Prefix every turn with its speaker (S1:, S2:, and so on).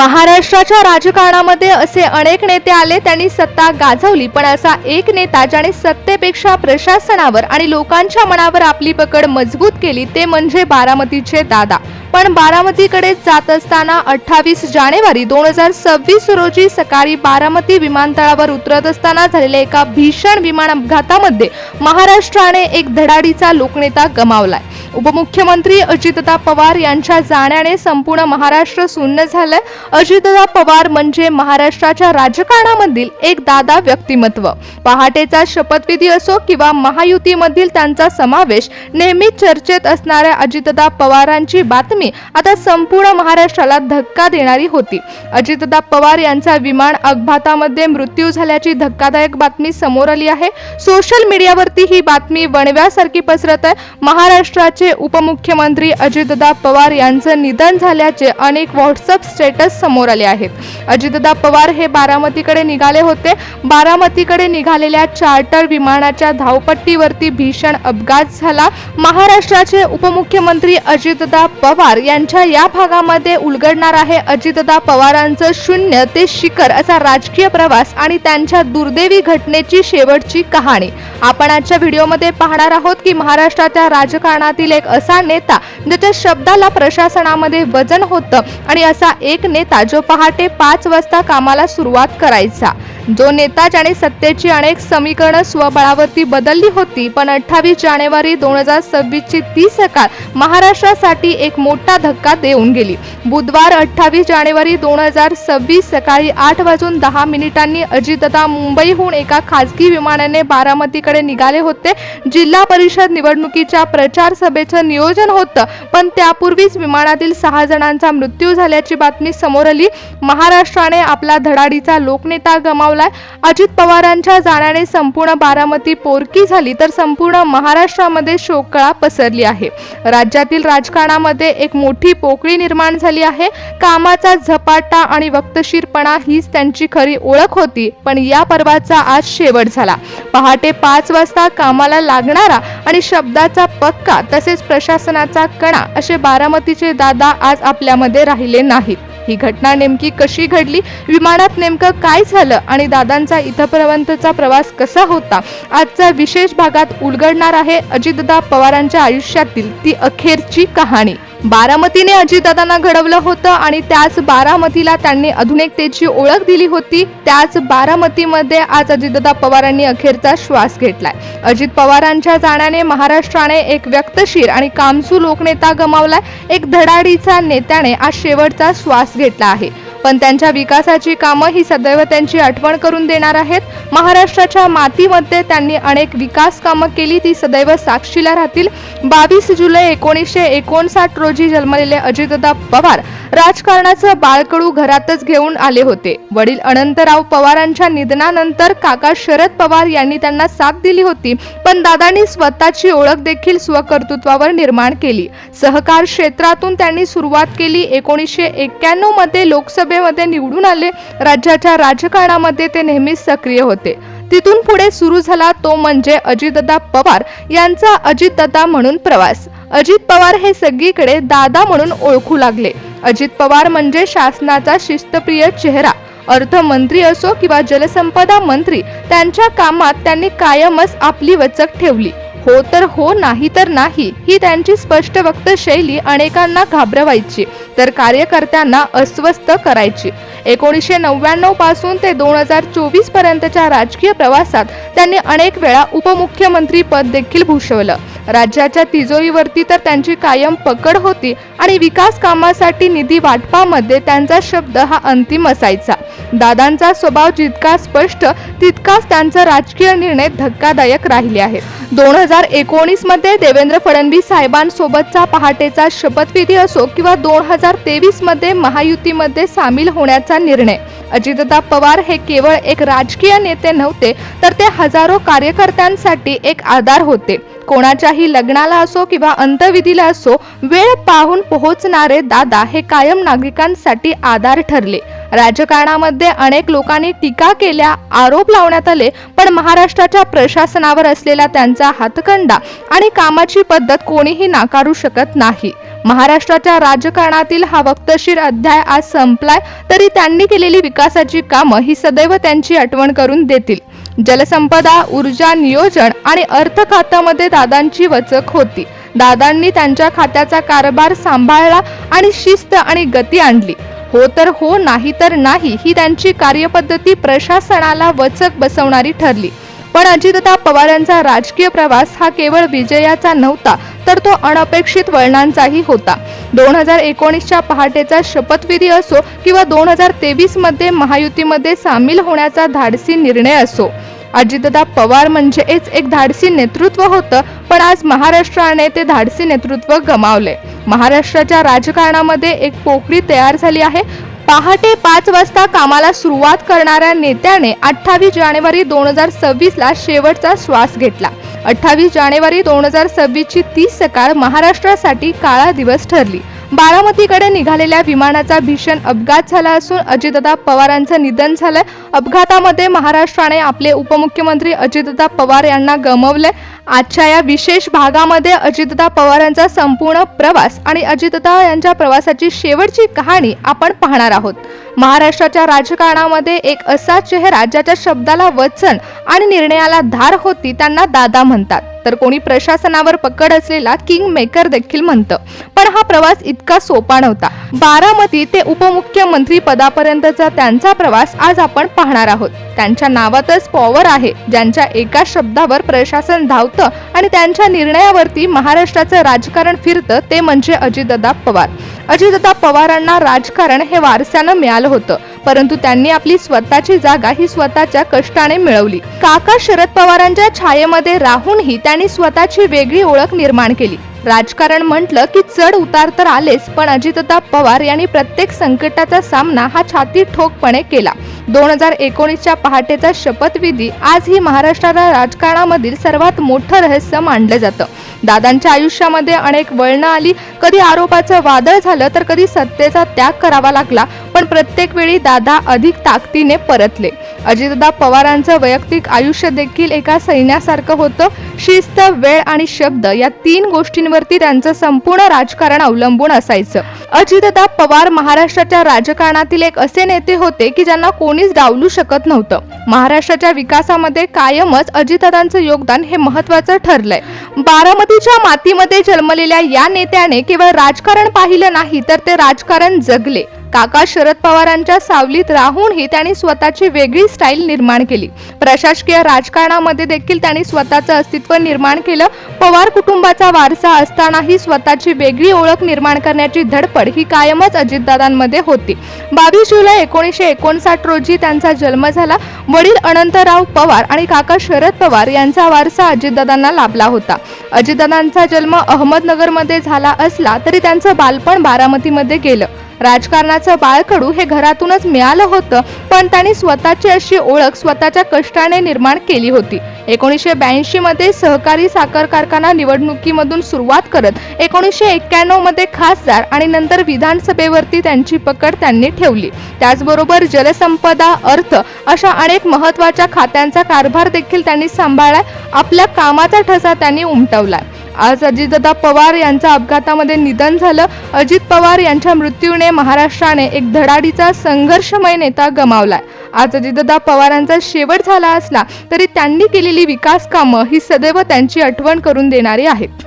S1: महाराष्ट्राच्या राजकारणामध्ये असे अनेक नेते आले, त्यांनी सत्ता गाजवली, पण असा एक नेता ज्याने सत्तेपेक्षा प्रशासनावर आणि लोकांच्या मनावर आपली पकड मजबूत केली ते म्हणजे बारामतीचे दादा। पण बारामतीकडे जात असताना 28 जानेवारी 2026 रोजी सकाळी बारामती विमानतळावर उतरत असताना झालेल्या एका भीषण विमान अपघातामध्ये महाराष्ट्राने एक धडाडीचा लोकनेता गमावलाय। उपमुख्यमंत्री अजितदादा पवार यांच्या जाण्याने संपूर्ण महाराष्ट्र सुन्न झालंय। अजितदादा पवार म्हणजे महाराष्ट्राच्या राजकारणामधील एक दादा व्यक्तिमत्व। पहाटेचा शपथविधी असो किंवा महायुतीमधील त्यांचा समावेश, नेहमीच चर्चेत असणाऱ्या अजितदादा पवारांची बातमी आता संपूर्ण महाराष्ट्राला धक्का देणारी होती। अजितदादा पवार यांचा विमान अपघातामध्ये मृत्यू झाल्याची धक्कादायक बातमी समोर आली आहे। सोशल मीडियावरती ही बातमी वणव्यासारखी पसरत आहे। महाराष्ट्राचे उपमुख्यमंत्री अजितदादा पवार यांचं निधन झाल्याचे अनेक व्हॉट्सअप स्टेटस समोर आले आहेत। अजितदादा पवार हे बारामतीकडे निघाले होते। बारामतीकडे निघालेल्या चार्टर विमानाच्या धावपट्टीवरती भीषण अपघात झाला। महाराष्ट्राचे उपमुख्यमंत्री अजितदादा पवार यांच्या या भागामध्ये उलगडणार आहे अजितदादा पवारांचं शून्य ते शिखर असा राजकीय प्रवास आणि त्यांच्या दुर्दैवी घटनेची शेवटची कहाणी। आपण आजच्या व्हिडिओमध्ये पाहणार आहोत की महाराष्ट्राच्या राजकारणातील एक असा नेता ज्याच्या शब्दाला प्रशासनामध्ये वजन होतं आणि असा एक नेता जो पहाटे 5 वाजता कामाला सुरुवात करायचा। जो नेता ज्याने सत्तेची अनेक समीकरणं स्वबळावरती बदलली होती, पण 28 जानेवारी 2026 ची ती सकाळ महाराष्ट्रासाठी एक मोठा धक्का देऊन गेली। बुधवार 28 जानेवारी 2026 सकाळी 8:10 अजितदादा मुंबईहून एका खासगी विमानाने बारामतीकडे निघाले होते। जिल्हा परिषद निवडणुकीच्या प्रचार सभेचं नियोजन होतं, पण त्यापूर्वीच विमानातील 6 जणांचा मृत्यू झाल्याची बातमी समोर आली। महाराष्ट्राने आपला धडाडीचा लोकनेता गमावलाय। अजित पवारांच्या जाण्याने संपूर्ण बारामती पोरकी झाली, तर संपूर्ण महाराष्ट्रामध्ये शोककळा पसरली आहे। राज्यातील राजकारणामध्ये एक मोठी पोकळी निर्माण झाली आहे। कामाचा झपाटा आणि वक्तशीरपणा हीच त्यांची खरी ओळख होती, पण या पर्वाचा आज शेवट झाला। पहाटे 5 वाजता कामाला लागणारा आणि शब्दाचा पक्का तसेच प्रशासनाचा कणा असे बारामतीचे दादा आज आपल्यामध्ये राहिले नाहीत। ही घटना नेमकी कशी घडली, विमानात नेमकं काय झालं आणि दादांचा इथपर्यंतचा प्रवास कसा होता, आजच्या विशेष भागात उलगडणार आहे अजितदादा पवारांच्या आयुष्यातील ती अखेरची कहाणी। बारामतीने अजितदादांना घडवलं होतं आणि त्याच बारामतीला त्यांनी आधुनिकतेची ओळख दिली होती। त्याच बारामतीमध्ये आज अजितदादा पवारांनी अखेरचा श्वास घेतलाय। अजित पवारांच्या जाण्याने महाराष्ट्राने एक व्यक्तशीर आणि कामसू लोकनेता गमावलाय। एक धडाडीचा नेत्याने आज शेवटचा श्वास घेतला आहे, पण त्यांच्या विकासाची कामं ही सदैव त्यांची आठवण करून देणार आहेत। महाराष्ट्राच्या मातीमध्ये त्यांनी अनेक विकास कामं केली, ती सदैव साक्षीला राहतील। 22 जुलै 1959 रोजी जन्मलेले अजितदादा पवार राजकारणाचं बाळकडू घरातच घेऊन आले होते। वडील अनंतराव पवारांच्या निधनानंतर काका शरद पवार यांनी त्यांना साथ दिली होती, पण दादांनी स्वतःची ओळख देखील स्वकर्तृत्वावर निर्माण केली। सहकार क्षेत्रातून त्यांनी सुरुवात केली। 1991 मध्ये लोकसभेमध्ये निवडून आले। राज्याच्या राजकारणामध्ये ते नेहमीच सक्रिय होते। तिथून पुढे सुरू झाला तो म्हणजे अजितदादा पवार यांचा अजितदादा म्हणून प्रवास। अजित पवार हे सगळीकडे दादा म्हणून ओळखू लागले। अजित पवार म्हणजे शासनाचा शिस्तप्रिय चेहरा। अर्थमंत्री असो किंवा जलसंपदा मंत्री, त्यांच्या कामात त्यांनी कायमच आपली वचक ठेवली। हो तर हो, नाही तर नाही ही त्यांची स्पष्ट वक्त शैली अनेकांना घाबरवायची तर कार्यकर्त्यांना अस्वस्थ करायची। 1999 पासून ते 2024 पर्यंतच्या राजकीय प्रवासात त्यांनी अनेक वेळा उपमुख्यमंत्री पद देखील भूषवलं। राज्याच्या तिजोरीवरती तर त्यांची कायम पकड होती आणि विकास कामासाठी निधी वाटपामध्ये त्यांचा शब्द हा अंतिम असायचा। दादांचा स्वभाव जितका स्पष्ट तितकाच त्यांचा राजकीय निर्णय धक्कादायक राहिले आहेत। 2019 मध्ये देवेंद्र फडणवीस साहेबांसोबतचा पहाटेचा शपथविधी असो किंवा 2023 मध्ये महायुतीमध्ये सामील होण्याचा निर्णय, अजितदादा पवार हे केवळ एक राजकीय नेते नव्हते, तर ते हजारो कार्यकर्त्यांसाठी एक आधार होते। कोणाच्याही लग्नाला असो किंवा अंत्यविधीला असो वेळ पाहून पोहोचणारे दादा हे कायम नागरिकांसाठी आधार ठरले। राजकारणामध्ये अनेक लोकांनी टीका केल्या, आरोप लावण्यात आले, पण महाराष्ट्राच्या प्रशासनावर असलेला त्यांचा हातखंडा आणि कामाची पद्धत कोणीही नाकारू शकत नाही. महाराष्ट्राच्या राजकारणातील हा वक्तशीर अध्याय आज संपलाय, तरी त्यांनी केलेली विकासाची कामं ही सदैव त्यांची आठवण करून देतील. जलसंपदा, ऊर्जा, नियोजन आणि अर्थ खात्यामध्ये दादांची वचक होती. दादांनी त्यांच्या खात्याचा कारभार सांभाळला आणि शिस्त आणि गती आणली. हो तर हो, नाही तर नाही ही त्यांची कार्यपद्धती प्रशासनाला वचक बसवणारी ठरली. पण अजितदादा पवार यांचा राजकीय प्रवास हा केवळ विजयाचा नव्हता, तर तो अनपेक्षित वळणांचाही होता. 2019च्या पहाटेचा शपथविधी असो किंवा 2023 मध्ये महायुतीमध्ये सामील होण्याचा धाडसी निर्णय असो, अजितदादा पवार म्हणजेच एक धाडसी नेतृत्व होतं. पण आज महाराष्ट्राने ते धाडसी नेतृत्व गमावले. महाराष्ट्राच्या राजकारणामध्ये एक पोकळी तयार झाली आहे. पहाटे 5 वाजता कामाला सुरुवात करणाऱ्या नेत्याने 28 जानेवारी 2026 ला शेवटचा श्वास घेतला. 28 जानेवारी 2026 ची 30 सकाळ महाराष्ट्रासाठी काळा दिवस ठरली. बारामतीकडे निघालेल्या विमानाचा भीषण अपघात झाला असून अजितदादा पवारांचं निधन झालंय. अपघातामध्ये महाराष्ट्राने आपले उपमुख्यमंत्री अजितदादा पवार यांना गमावले. आजच्या या विशेष भागामध्ये अजितदादा पवारांचा संपूर्ण प्रवास आणि अजितदादा यांच्या प्रवासाची शेवटची कहाणी आपण पाहणार आहोत. महाराष्ट्राच्या राजकारणामध्ये एक असा चेहरा ज्याच्या शब्दाला वचन आणि निर्णयाला धार होती, त्यांना दादा म्हणतात. तर कोणी प्रशासनावर पकड असलेला किंग मेकर देखील म्हणतं. पण हा प्रवास इतका सोपा नव्हता. बारामती ते उपमुख्यमंत्री पदापर्यंतचा त्यांचा प्रवास आज आपण पाहणार आहोत. त्यांच्या नावातच पॉवर आहे. ज्यांच्या एका शब्दावर प्रशासन धावतं आणि त्यांच्या निर्णयावरती महाराष्ट्राचं राजकारण फिरतं, ते म्हणजे अजितदादा पवार. अजितदादा पवारांना राजकारण हे वारसानं मिळालं होतं, परंतु त्यांनी आपली स्वतःची जागा ही स्वतःच्या कष्टाने मिळवली. काका शरद पवारांच्या छायेमध्ये राहूनही त्यांनी स्वतःची वेगळी ओळख निर्माण केली. राजकारण म्हटलं की चढ उतार तर आलेच, पण अजितदादा पवार यांनी प्रत्येक संकटाचा सामना हा छाती ठोकपणे केला. 2019च्या पहाटेचा शपथविधी आज ही महाराष्ट्राच्या राजकारणामधील सर्वात मोठं रहस्य मानलं जातं. दादांच्या आयुष्यामध्ये अनेक वळणं आली. कधी आरोपाचं वादळ झालं, तर कधी सत्तेचा त्याग करावा लागला, पण प्रत्येक वेळी दादा अधिक ताकदीने परतले. अजितदादा पवारांचं वैयक्तिक आयुष्य देखील एका सैन्यासारखं होतं. शिस्त, वेळ आणि शब्द या 3 गोष्टींवरती त्यांचं संपूर्ण राजकारण अवलंबून असायचं. अजितदादा पवार महाराष्ट्राच्या राजकारणातील एक असे नेते होते की ज्यांना कोणीच डावलू शकत नव्हतं. महाराष्ट्राच्या विकासामध्ये कायमच अजितदादांचं योगदान हे महत्त्वाचं ठरलंय. बारामतीच्या मातीमध्ये जन्मलेल्या या नेत्याने केवळ राजकारण पाहिलं नाही, तर ते राजकारण जगले. काका शरद पवारांच्या सावलीत राहूनही त्यांनी स्वतःची वेगळी स्टाईल निर्माण केली. प्रशासकीय राजकारणामध्ये देखील त्यांनी स्वतःचं अस्तित्व निर्माण केलं. पवार कुटुंबाचा वारसा असतानाही स्वतःची वेगळी ओळख निर्माण करण्याची धडपड ही कायमच अजितदादांमध्ये होती. 22 जुलै 1959 रोजी त्यांचा जन्म झाला. वडील अनंतराव पवार आणि काका शरद पवार यांचा वारसा अजितदादांना लाभला होता. अजितदादांचा जन्म अहमदनगरमध्ये झाला असला तरी त्यांचं बालपण बारामतीमध्ये गेलं. राजकारणाचं बाळकडू हे घरातूनच मिळालं होतं, पण त्यांनी स्वतःची अशी ओळख स्वतःच्या कष्टाने निर्माण केली होती. 1982 मध्ये सहकारी साखर कारखाना निवडणुकीमधून सुरुवात करत 1991 मध्ये खासदार आणि नंतर विधानसभेवरती त्यांची पकड त्यांनी ठेवली. त्याचबरोबर जलसंपदा, अर्थ अशा अनेक महत्त्वाच्या खात्यांचा कारभार देखील त्यांनी सांभाळलाय. आपल्या कामाचा ठसा त्यांनी उमटवलाय. आज अजितदादा पवार यांचं अपघातामध्ये निधन झालं. अजित पवार यांच्या मृत्यूने महाराष्ट्राने एक धडाडीचा संघर्षमय नेता गमावलाय. आज अजितदादा पवारांचा शेवट झाला असला तरी त्यांनी केलेली विकास कामं ही सदैव त्यांची आठवण करून देणारी आहेत.